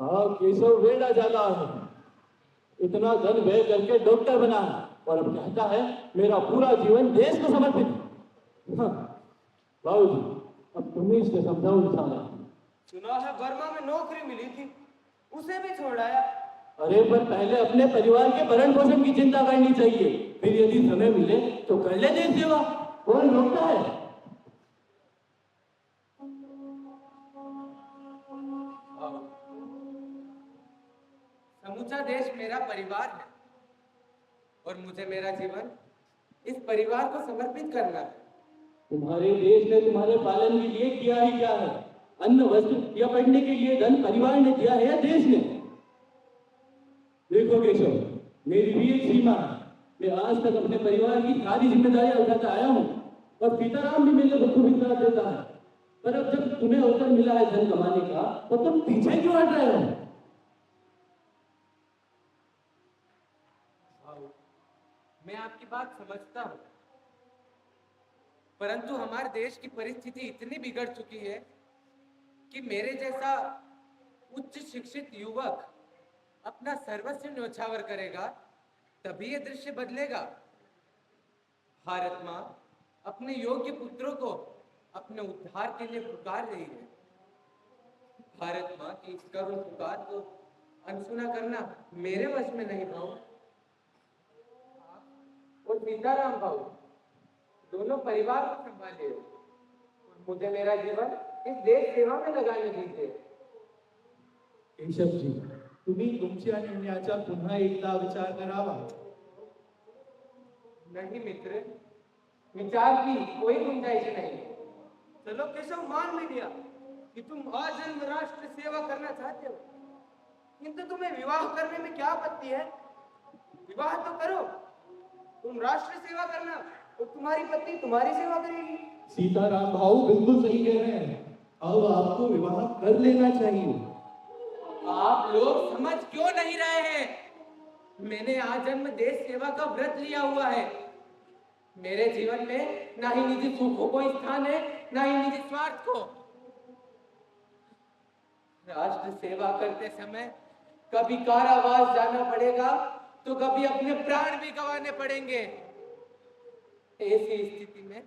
हाँ केशव वेड़ा जाता है, इतना धन व्यय करके डॉक्टर बना और अब कहता है मेरा पूरा जीवन देश को समर्पित। हाँ, बाबूजी अब तुम ही इससे समझाओ इंसान। सुना है बर्मा में नौकरी मिली थी, उसे भी छोड़ आया। अरे पर पहले अपने परिवार के भरण पोषण की चिंता करनी चाहिए, फिर यदि समय मिले तो कर ले देश सेवा। कौन रोकता है? समूचा देश मेरा परिवार है और मुझे मेरा जीवन इस परिवार को समर्पित करना है। तुम्हारे देश ने तुम्हारे पालन के लिए किया ही क्या है? अन्न वस्त्र या पढ़ने के लिए धन परिवार ने दिया है या देश ने? देखो केशव, मेरी भी एक सीमा है। मैं आज तक अपने परिवार की सारी जिम्मेदारियां उठाता आया हूँ और सीताराम भी मेरे को खूब विश्वास देता है, पर अब जब तुम्हें अवसर मिला है धन कमाने का तो तुम पीछे क्यों हट रहे हो? मैं आपकी बात समझता हूँ, परंतु हमारे देश की परिस्थिति इतनी बिगड़ चुकी है कि मेरे जैसा उच्च शिक्षित युवक अपना सर्वस्व न्योछावर करेगा तभी यह दृश्य बदलेगा। भारत माँ अपने योग्य पुत्रों को अपने उद्धार के लिए पुकार रही है। भारत माँ की इस करुण पुकार को अनसुना करना मेरे वश में नहीं भाऊ। और सीताराम भाऊ दोनों परिवार को संभालिए और मुझे मेरा जीवन इस देश सेवा में लगाने दीजिए। केशव जी, तुम्ही तुमच्या निर्णयाचा पुन्हा एकदा विचार करावा। नहीं मित्र, विचार की कोई गुंजाइश नहीं। चलो केशव, मान भी लिया कि तुम आजन्म राष्ट्र सेवा करना चाहते हो, किंतु तुम्हें विवाह करने में क्या आपत्ति है? विवाह तो करो, तुम राष्ट्र सेवा करना और तुम्हारी पत्नी तुम्हारी सेवा करेगी। सीताराम भाऊ बिल्कुल सही कह रहे हैं, अब आपको विवाह कर लेना चाहिए। आप लोग समझ क्यों नहीं रहे हैं? मैंने आजन्म देश सेवा का व्रत लिया हुआ है। मेरे जीवन में ना ही निजी सुखों को स्थान है, ना ही निजी स्वार्थ को। राष्ट्र सेवा करते समय कभी कारावास जाना पड़ेगा तो कभी अपने प्राण भी गंवाने पड़ेंगे। ऐसी स्थिति में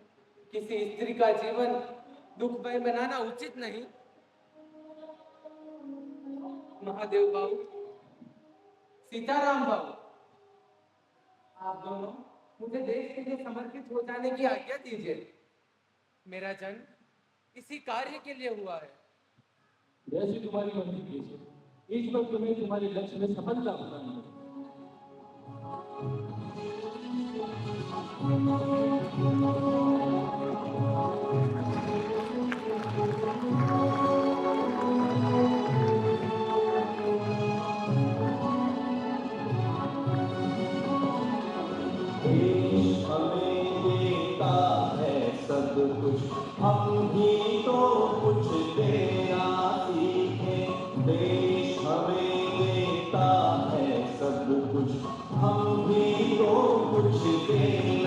किसी स्त्री का जीवन दुखमय बनाना उचित नहीं। महादेव बाबू, सीताराम बाबू, आप दोनों मुझे देश के लिए समर्पित हो जाने की आज्ञा दीजिए। मेरा जन्म इसी कार्य के लिए हुआ है। जैसी तुम्हारी मर्जी केशव, इस वक्त तुम्हें तुम्हारे लक्ष्य में सफलता बतानी है। देश हमें देता है सब कुछ, हम भी तो कुछ देना सीखे। देश हमें देता है सब कुछ, हम भी तो कुछ देना